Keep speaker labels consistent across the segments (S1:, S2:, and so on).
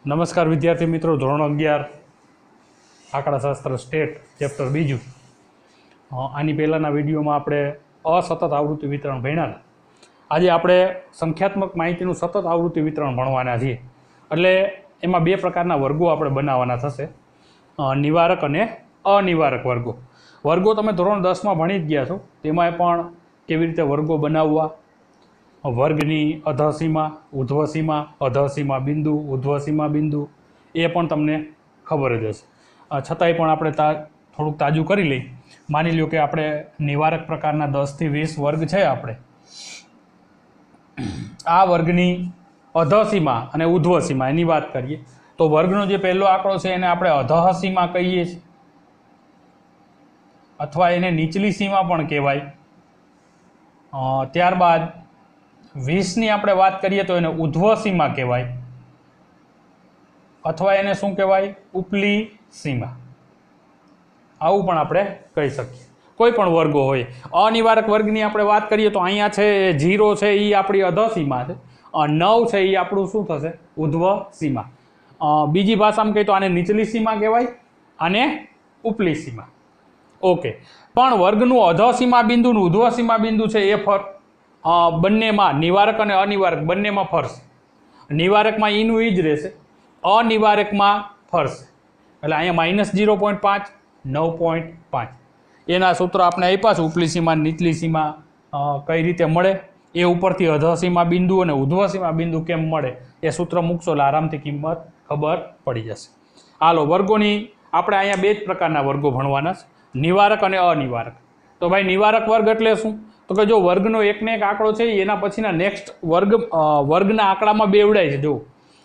S1: નમસ્કાર વિદ્યાર્થી મિત્રો, ધોરણ 11 આંકડાશાસ્ત્ર સ્ટેટ ચેપ્ટર બીજું. આની પહેલાંના વિડીયોમાં આપણે અસતત આવૃત્તિ વિતરણ ભણ્યા હતા. આજે આપણે સંખ્યાત્મક માહિતીનું સતત આવૃત્તિ વિતરણ ભણવાના છીએ. એટલે એમાં બે પ્રકારના વર્ગો આપણે બનાવવાના થશે, નિવારક અને અનિવારક વર્ગો. વર્ગો તમે ધોરણ 10માં ભણી જ ગયા છો, તેમાં પણ કેવી રીતે વર્ગો બનાવવા, વર્ગની અધસીમા, ઉધ્વસીમા, અધસીમા બિંદુ, ઉધ્વસીમા બિંદુ, એ પણ તમને ખબર જ હશે. છતાંય પણ આપણે થોડુંક તાજું કરી લઈ. માની લો કે આપણે નિવારક પ્રકારના 10 થી 20 વર્ગ છે. આપણે આ વર્ગની અધસીમા અને ઉધ્વસીમા એની વાત કરીએ તો વર્ગનો જે પહેલો આંકડો છે એને આપણે અધઃસીમા કહીએ છીએ, અથવા એને નીચલી સીમા પણ કહેવાય. ત્યારબાદ 20ની આપણે વાત કરીએ તો એને ઉધ્વસીમા કહેવાય, અથવા એને શું કહેવાય, ઉપલી સીમા. આવું પણ આપણે કહી શકીએ. કોઈ પણ વર્ગો હોય. અનિવારક વર્ગની આપણે વાત કરીએ તો અહીંયા છે 0 છે, એ આપણી અધસીમા છે. 9 છે એ આપણું શું થશે, ઉધ્વસીમા. બીજી ભાષામાં કહીએ તો આને નીચલી સીમા કહેવાય, આને ઉપલી સીમા. ઓકે. પણ વર્ગનું અધસીમા બિંદુ, ઉધ્વસીમા બિંદુ છે એ બંનેમાં, નિવારક અને અનિવારક બંનેમાં ફરશે. નિવારકમાં ઈનું ઈ જ રહેશે, અનિવારકમાં ફરશે. એટલે અહીંયા -0.5, 9.5 એના સૂત્ર આપણે આપ્યા છે. ઉપલી સીમા, નીચલી સીમા કઈ રીતે મળે, એ ઉપરથી અધસીમા બિંદુ અને ઉધ્વસીમા બિંદુ કેમ મળે એ સૂત્ર મૂકશો એટલે આરામથી કિંમત ખબર પડી જશે. હાલો, વર્ગોની આપણે અહીંયા બે જ પ્રકારના વર્ગો ભણવાના છે, નિવારક અને અનિવારક. તો ભાઈ, નિવારક વર્ગ એટલે શું? તો કે જો વર્ગનો એકને એક આંકડો છે એના પછીના નેક્સ્ટ વર્ગના આંકડામાં બેવડાય છે. જો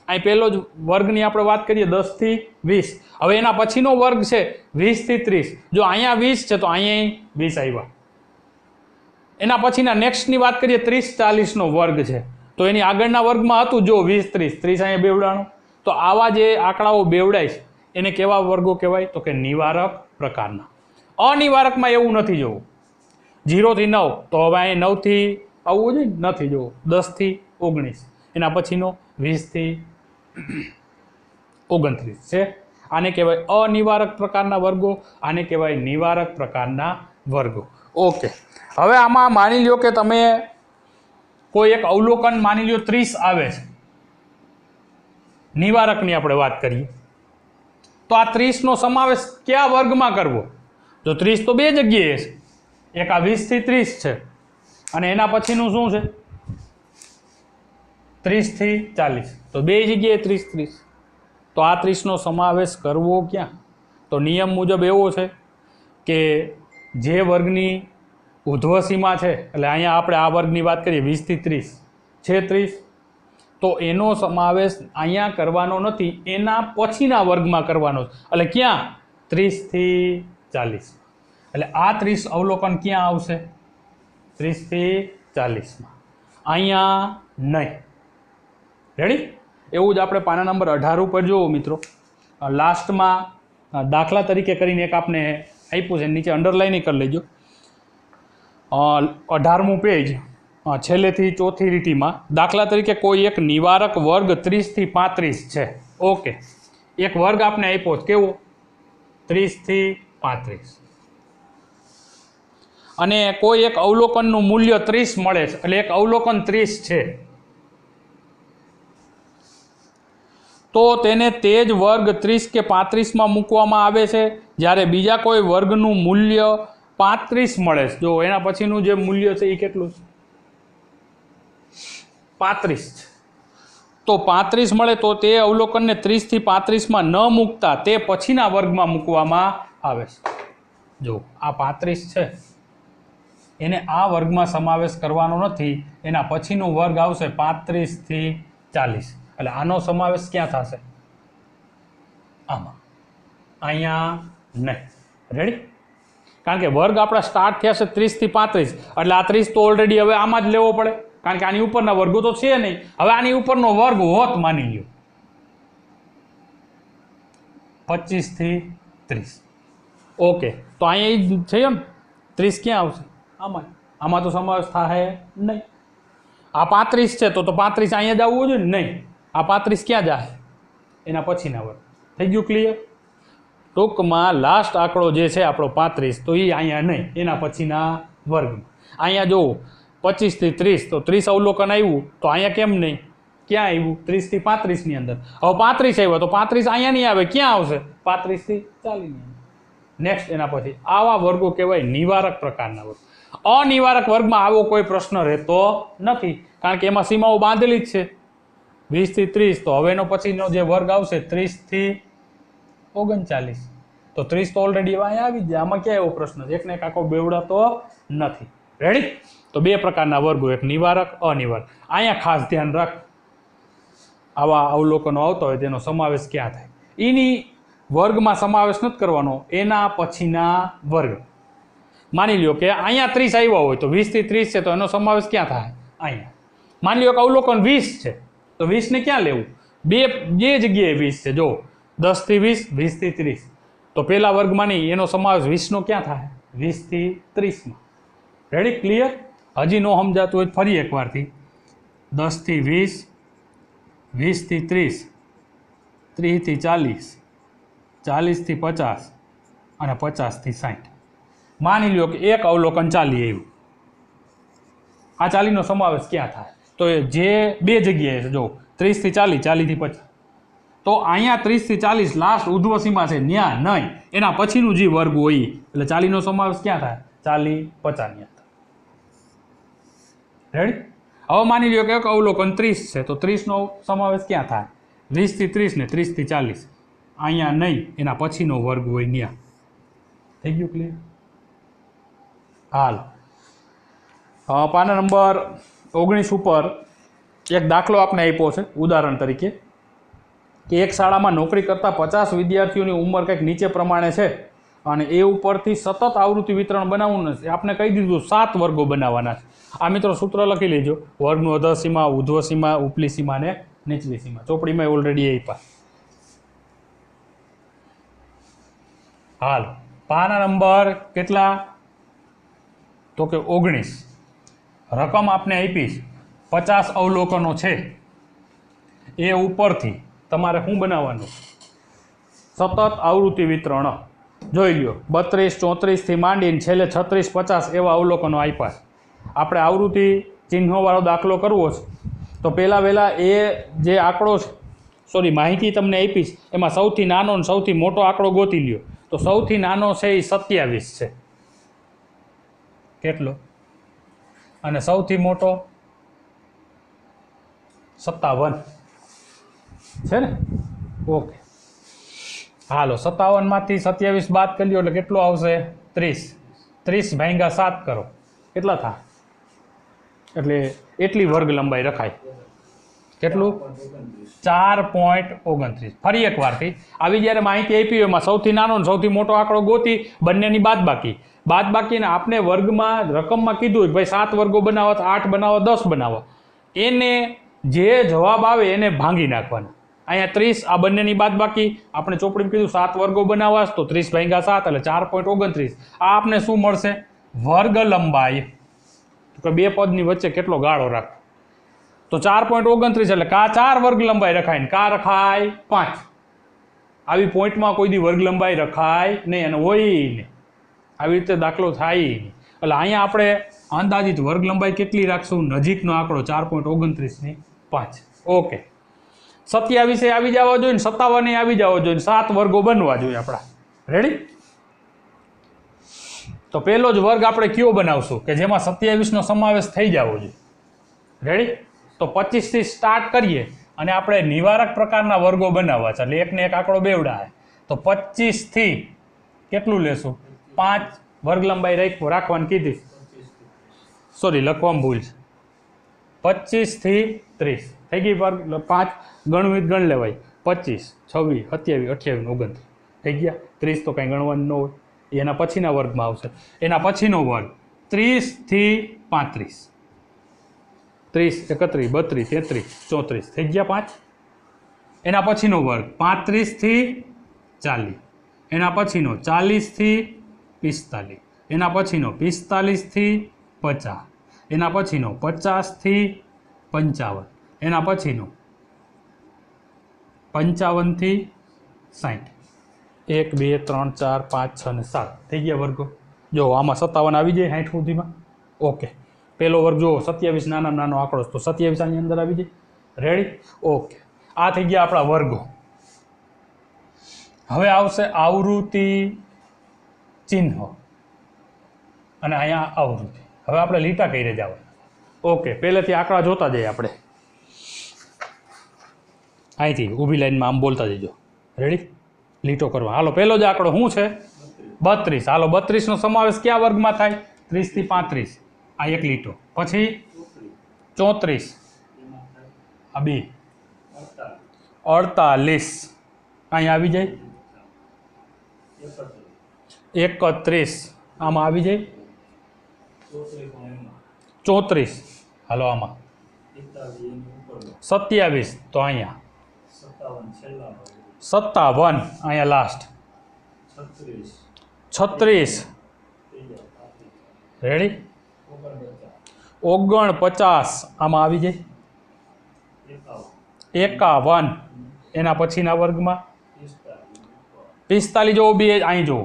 S1: અહીં પહેલો જ વર્ગની આપણે વાત કરીએ 10 થી 20. હવે એના પછીનો વર્ગ છે 20 થી 30. જો અહીંયા 20 છે તો અહીંયા 20 આવ્યા. એના પછીના નેક્સ્ટની વાત કરીએ 30-40નો વર્ગ છે, તો એની આગળના વર્ગમાં હતું જો 20-30 અહીંયા બેવડાણું. તો આવા જે આંકડાઓ બેવડાય છે એને કેવા વર્ગો કહેવાય? તો કે નિવારક પ્રકારના. અનિવારકમાં એવું નથી જોવું. 0 થી 9 તો હવે અહીં 9 થી આવવું જોઈએ, નથી જોવું. 10 થી 19, એના પછીનો 20 થી 29 છે. આને કહેવાય અનિવારક પ્રકારના વર્ગો, આને કહેવાય નિવારક પ્રકારના વર્ગો. ઓકે. હવે આમાં માની લો કે તમે કોઈ એક અવલોકન, માની લો 30 આવે છે, નિવારકની આપણે વાત કરીએ તો આ 30નો સમાવેશ કયા વર્ગમાં કરવો? તો 30 તો બે જગ્યાએ છે. એક આ 20 થી 30 છે, અને એના પછીનું શું છે 30 થી 40. તો બે જગ્યાએ 30-30. તો આ 30નો સમાવેશ કરવો ક્યાં? તો નિયમ મુજબ એવો છે કે જે વર્ગની ઉધ્વસીમા છે, એટલે અહીંયા આપણે આ વર્ગની વાત કરીએ 20 થી 30 છે 30, તો એનો સમાવેશ અહીંયા કરવાનો નથી, એના પછીના વર્ગમાં કરવાનો છે. એટલે ક્યાં? 30 થી 40. એટલે આ 30 અવલોકન ક્યાં આવશે? 30 થી 40માં. અહીંયા નહીં. રેડી? એવું જ આપણે પાના નંબર 18 ઉપર જુઓ મિત્રો. લાસ્ટમાં દાખલા તરીકે કરીને એક આપણે આપ્યું છે, નીચે અંડરલાઇન કરી લેજો. 18મું પેજ, છેલ્લેથી ચોથી લીટીમાં દાખલા તરીકે કોઈ એક નિવારક વર્ગ 30 થી 35 છે. ઓકે. એક વર્ગ આપણે આપ્યો છે, કેવો? 30 થી 35. અને કોઈ એક અવલોકનનું મૂલ્ય 30 મળે છે, એટલે એક અવલોકન 30 છે, તો તેને તે જ વર્ગ 30 કે 35માં મૂકવામાં આવે છે. જ્યારે બીજા કોઈ વર્ગનું મૂલ્ય 35 મળે છે, જો એના પછીનું જે મૂલ્ય છે એ કેટલું છે? 35 છે. તો 35 મળે તો તે અવલોકનને 30 થી 35માં ન મૂકતા તે પછીના વર્ગમાં મૂકવામાં આવે છે. જો આ 35 છે, એને આ વર્ગમાં સમાવેશ કરવાનો નથી, એના પછીનો વર્ગ આવશે 35 થી 40. એટલે આનો સમાવેશ ક્યાં થશે? આમાં. અહીંયા નહીં. રેડી? કારણ કે વર્ગ આપણા સ્ટાર્ટ થયા છે 30 થી 35, એટલે આ 30 તો ઓલરેડી હવે આમાં જ લેવો પડે, કારણ કે આની ઉપરના વર્ગો તો છે નહીં. હવે આની ઉપરનો વર્ગ હોત, માની લ્યો 25 થી 30. ઓકે. તો અહીંયા છે ને 30 ક્યાં આવશે? આમાં. આમાં તો સમાવેશ થાય નહીં. આ 35 છે તો 35 અહીંયા જ આવવું જોઈએ ને? નહીં. આ 35 ક્યાં જાય? એના પછીના વર્ગ. થઈ ગયું ક્લિયર? ટૂંકમાં લાસ્ટ આંકડો જે છે આપણો 35, તો એ અહીંયા નહીં, એના પછીના વર્ગમાં. અહીંયા જુઓ 25 થી 30, તો 30 અવલોકન આવ્યું, તો અહીંયા કેમ નહીં? ક્યાં આવ્યું? 30 થી 35 ની અંદર. હવે 35 આવ્યો તો 35 અહીંયા નહીં આવે, ક્યાં આવશે? 35 થી 40 ની અંદર. નેક્સ્ટ એના પછી આવા વર્ગો કહેવાય નિવારક પ્રકારના વર્ગ. અનિવારક વર્ગમાં આવો કોઈ પ્રશ્ન રહેતો નથી, કારણ કે એમાં સીમાઓ બાંધેલી જ છે. 20 થી 30, તો હવેનો પછીનો જે વર્ગ આવશે 30 થી 39, તો 30 તો ઓલરેડી અહીંયા આવી જ જાય. આમાં ક્યાં એવો પ્રશ્ન છે? એકને એક આખો બેવડાતો નથી. રેડી? તો બે પ્રકારના વર્ગો, એક નિવારક, અનિવારક. અહીંયા ખાસ ધ્યાન રાખ, આવા અવલોકનો આવતા હોય તેનો સમાવેશ ક્યાં થાય. એની વર્ગમાં સમાવેશ નથી કરવાનો, એના પછીના વર્ગ. માની લ્યો કે અહીંયા 30 આવ્યા હોય, તો 20 થી 30 છે, તો એનો સમાવેશ ક્યાં થાય? અહીંયા. માની લ્યો કે અવલોકન 20 છે, તો 20 ને ક્યાં લેવું? બે જગ્યાએ 20 છે. જો 10 થી 20, 20 થી 30, તો પેલા વર્ગમાં નહીં, એનો સમાવેશ 20 નો ક્યાં થાય? 20 થી 30 માં. રેડી? ક્લિયર? હજી નો સમજાતું હોય ફરી એકવારથી. 10 થી 20, 20 થી 30, 30 થી 40, 40 થી 50 અને 50 થી 60. માની લ્યો કે એક અવલોકન 40 આવ્યું. આ 40 નો સમાવેશ ક્યાં થાય? તો જે બે જગ્યાએ છે, જો 30 થી 40, 40 થી 50, તો અહીંયા 30 થી 40 લાસ્ટ ઉર્ધ્વ સીમા છે, ન્યા નહીં, એના પછીનું જે વર્ગ હોય એટલે 40 નો સમાવેશ ક્યાં થાય? 40, 50 ન્યા થાય. રેડી? હવે માની લ્યો કે એક અવલોકન 30 છે, તો 30 નો સમાવેશ ક્યાં થાય? 20 થી 30 ને 30 થી 40, અહીંયા નહીં, એના પછીનો વર્ગ હોય ન્યા. થઈ ગયું ક્લિયર? હાલ પાના નંબર 19 ઉપર એક દાખલો આપણે આપ્યો છે ઉદાહરણ તરીકે, કે એક શાળામાં નોકરી કરતા 50 વિદ્યાર્થીઓની ઉંમર કંઈક નીચે પ્રમાણે છે, અને એ ઉપરથી સતત આવૃત્તિ વિતરણ બનાવવું નથી. આપણે કહી દીધું 7 વર્ગો બનાવવાના છે. આ મિત્રો સૂત્ર લખી લેજો, વર્ગનું અધર સીમા, ઉધ્વ સીમા, ઉપલી સીમા ને નીચલી સીમા. ચોપડીમાં ઓલરેડી આપ્યા. હાલ પાના નંબર કેટલા? તો કે 19. રકમ આપને આપી 50 અવલોકનો છે, એ ઉપરથી તમારે શું બનાવવાનું? સતત આવૃત્તિ વિતરણ. જોઈ લ્યો 32, 34 થી માંડીને છેલ્લે 36, 50 એવા અવલોકનો આપ્યા. આપણે આવૃત્તિ ચિહ્નોવાળો દાખલો કરવો છે, તો પહેલાં એ જે આંકડો છે, સોરી માહિતી તમને આપીશ, એમાં સૌથી નાનો અને સૌથી મોટો આંકડો ગોતી લ્યો. તો સૌથી નાનો છે એ 27 છે. કેટલો? અને સૌથી મોટો 57 છે ને? ઓકે, હાલો 57 માંથી 27 બાદ કરી લો એટલે કેટલો આવશે? 30. 30 ભાગ્યા 7 કરો, કેટલા થાય? એટલે એટલી વર્ગ લંબાઈ રખાય. કેટલું? 4.29. ફરી એક વારથી આવી જ્યારે માહિતી આપી એમાં સૌથી નાનો અને સૌથી મોટો આંકડો ગોતી, બંનેની બાદબાકીને આપણે વર્ગમાં રકમમાં કીધું કે ભાઈ 7 વર્ગો બનાવો, 8 બનાવો, 10 બનાવો. એને જે જવાબ આવે એને ભાંગી નાખવાના. અહીંયા 30, આ બંનેની બાદબાકી, આપણે ચોપડીમાં કીધું 7 વર્ગો બનાવવા, તો 30 ભાગ્યા 7 એટલે 4.29. આ આપણે શું મળશે? વર્ગ લંબાઈ. તો બે પદની વચ્ચે કેટલો ગાળો રાખ, તો 4.29 એટલે કા 4 વર્ગ લંબાઈ રખાય ને કા રખાય 5. આવી પોઈન્ટમાં કોઈ દી વર્ગ લંબાઈ રખાય નહીં, અને હોય નહીં, આવી રીતે દાખલો થાય નહીં. એટલે અહીંયા આપણે અંદાજિત વર્ગ લંબાઈ કેટલી રાખશું? નજીકનો આંકડો 4.29 ની 5. ઓકે, 27 આવી જવા જોઈએ ને 57 આવી જવા જોઈએ, 7 વર્ગો બનવા જોઈએ આપણા. રેડી? તો પહેલો જ વર્ગ આપણે કયો બનાવશું કે જેમાં 27 નો સમાવેશ થઈ જવો જોઈએ? રેડી? તો 25 થી સ્ટાર્ટ કરીએ અને આપણે નિવારક પ્રકારના વર્ગો બનાવવા છે, એટલે એકને એક આંકડો બેવડાય. તો 25 થી કેટલું લેશું? 5 વર્ગ લંબાઈ રાખવાની કીધી, સોરી લખવામાં ભૂલ છે. 25 થી 30 થઈ ગઈ વર્ગ 5 ગણવિધ ગણ લેવાય. 25, 26, 27, 28, 29 થઈ ગયા. 30 તો કંઈ ગણવાનું ન હોય, એના પછીના વર્ગમાં આવશે. એના પછીનો વર્ગ 30 થી 35, 30, 31, 32, 33, 34 થઈ ગયા 5. એના પછીનો વર્ગ 35 થી 40, એના પછીનો 40 થી 45, એના પછીનો 45 થી 50, એના પછીનો 50 થી 55, એના પછીનો 55 થી 60 1 2 3 4 5 6 ને 7 થઈ ગયા વર્ગો જો આમાં 57 આવી જાય 60 સુધીમાં ઓકે પહેલો વર્ગ જો 27 નાનામાં નાનો આંકડો તો 27 આની અંદર આવી જાય રેડી ઓકે આ થઈ ગયા આપણા વર્ગો હવે આવશે આવૃત્તિ ચિહ્ન અને અહીંયા આવૃત્તિ હવે આપણે લીટા કઈ રીતે આવે ઓકે પહેલેથી આંકડા જોતા જઈએ આપણે અહીંથી ઊભી લાઈનમાં આમ બોલતા જજો રેડી લીટો કરવા હાલો પહેલો જ આંકડો શું છે 32 હાલો 32 નો સમાવેશ કયા વર્ગમાં થાય 30 થી 35 આ એક લીટો પછી 34 આ બે 48 અહીંયા આવી જાય 31 આમાં આવી જાય 34 હાલો આમાં 27 તો અહીંયા 57 અહીંયા લાસ્ટ 36 રેડી 49 આમાં આવી જાય 51 એના પછીના વર્ગમાં 45 જો બે અહીં જુઓ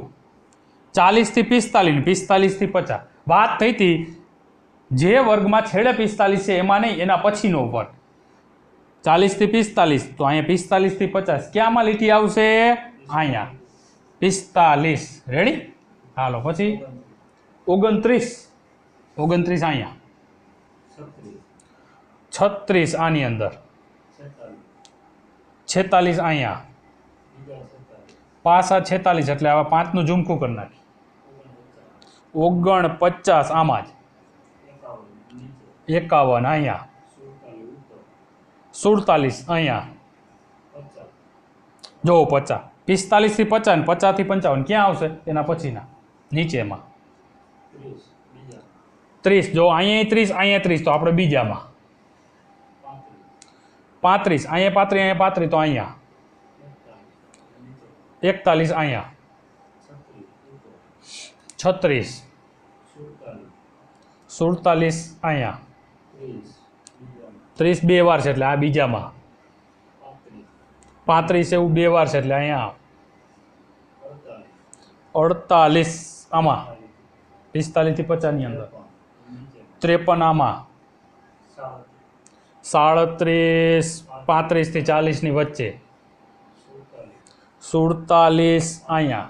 S1: 40 થી 45 45 થી 50 વાત થઈ હતી જે વર્ગમાં છેડે 45 છે એમાં નહીં એના પછીનો વર્ગ 40 થી 45 તો અહીંયા 45 થી 50 ક્યાંમાં લીટી આવશે અહીંયા 45 રેડી હાલો પછી 29 અહીંયા 36 આની અંદર 46 અહીંયા પાછા 46 એટલે આવા 5 નું ઝુમખું કરી નાખી 49 આમાં જ 51 અહીંયા 47 અહીંયા જો 50 45 થી 50 ને 50 થી 55 ક્યાં આવશે એના પછીના નીચેમાં 30 જો અહીંયા 30 અહીંયા 30 તો આપણે બીજામાં 35 અહીંયા 35 તો અહીંયા 41 અહીંયા 36 47 અહીંયા 30 બે વાર છે એટલે આ બીજામાં 35 એવું બે વાર છે એટલે અહીંયા 48 આમાં 45 થી 50 ની અંદર 53 આમાં 37 35 થી 40 ની વચ્ચે 47 અહીંયા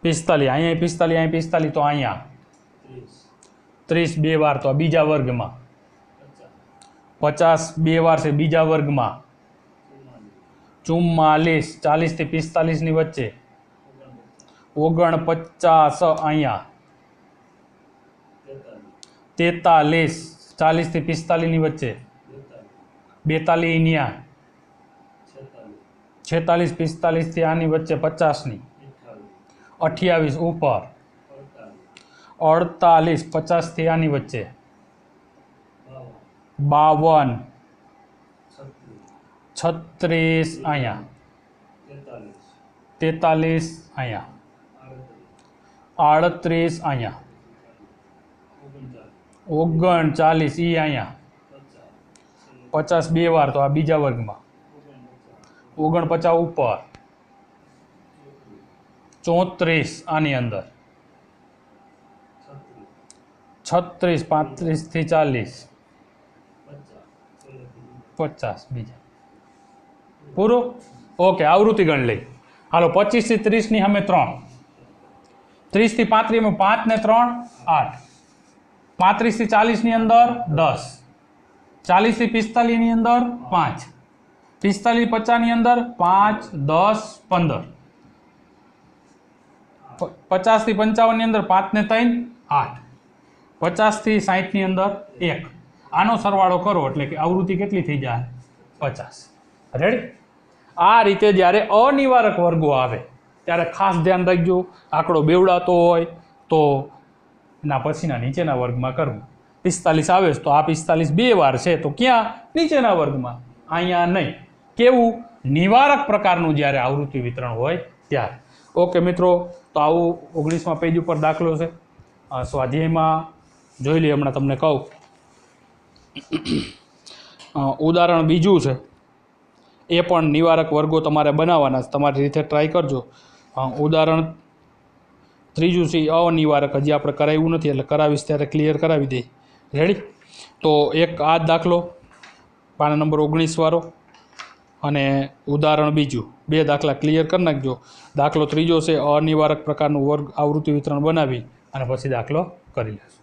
S1: 45 અહીંયા 45 તો અહીંયા 30 બે વાર તો બીજા વર્ગમાં 50 બે વાર છે બીજા વર્ગમાં 44 40 થી 45 ની વચ્ચે 49 અહીંયા 43 40 થી 45 ની વચ્ચે 42 અહીંયા 46 45 થી આની વચ્ચે 50 ની 28 ઉપર 48 50 થી આની વચ્ચે 52 36 અહીંયા 43 અહીંયા 38 અહીંયા 39 ઈ અહીંયા 50 બે વાર તો આ બીજા વર્ગમાં 49 ઉપર 34 આની અંદર 36 35 થી 40 50 બીજા પૂરું ઓકે આવૃત્તિ ગણ લઈ હાલો 25 થી 30 ની સામે 3 30 થી 35 માં 5 ને 3 8 35 થી 40 ની અંદર 10 40 થી 45 ની અંદર 5 45 50 ની અંદર 5 10 15 50 થી 55 ની અંદર 5 ને 3 8 50 થી 60 ની અંદર 1 આનો સરવાળો કરો એટલે કે આવૃત્તિ કેટલી થઈ જાય 50 રેડી આ રીતે જ્યારે અનિવારક વર્ગો આવે ત્યારે ખાસ ધ્યાન રાખજો આંકડો બેવડાતો હોય તો એના પછીના નીચેના વર્ગમાં કરવું 45 આવે તો આ 45 બે વાર છે તો ક્યાં નીચેના વર્ગમાં અહીંયા નહીં કેવું નિવારક પ્રકારનું જ્યારે આવૃત્તિ વિતરણ હોય ત્યારે ઓકે મિત્રો તો આવું 19મા પેજ ઉપર દાખલો છે સ્વાધ્યાયમાં જોઈ લઈએ હમણાં તમને કહું ઉદાહરણ બીજું છે એ પણ નિવારક વર્ગો તમારે બનાવવાના છે, તમારી રીતે ટ્રાય કરજો. ઉદાહરણ ત્રીજું છે અનિવારક, હજી આપણે કરાવ્યું નથી એટલે કરાવીશ ત્યારે ક્લિયર કરાવી દઈએ. રેડી? તો એક આ દાખલો પાના નંબર 19 વાળો અને ઉદાહરણ બીજું, 2 દાખલા ક્લિયર કરી નાખજો. દાખલો ત્રીજો છે અનિવારક પ્રકારનું વર્ગ આવૃત્તિ વિતરણ બનાવી અને પછી દાખલો કરી લેશું.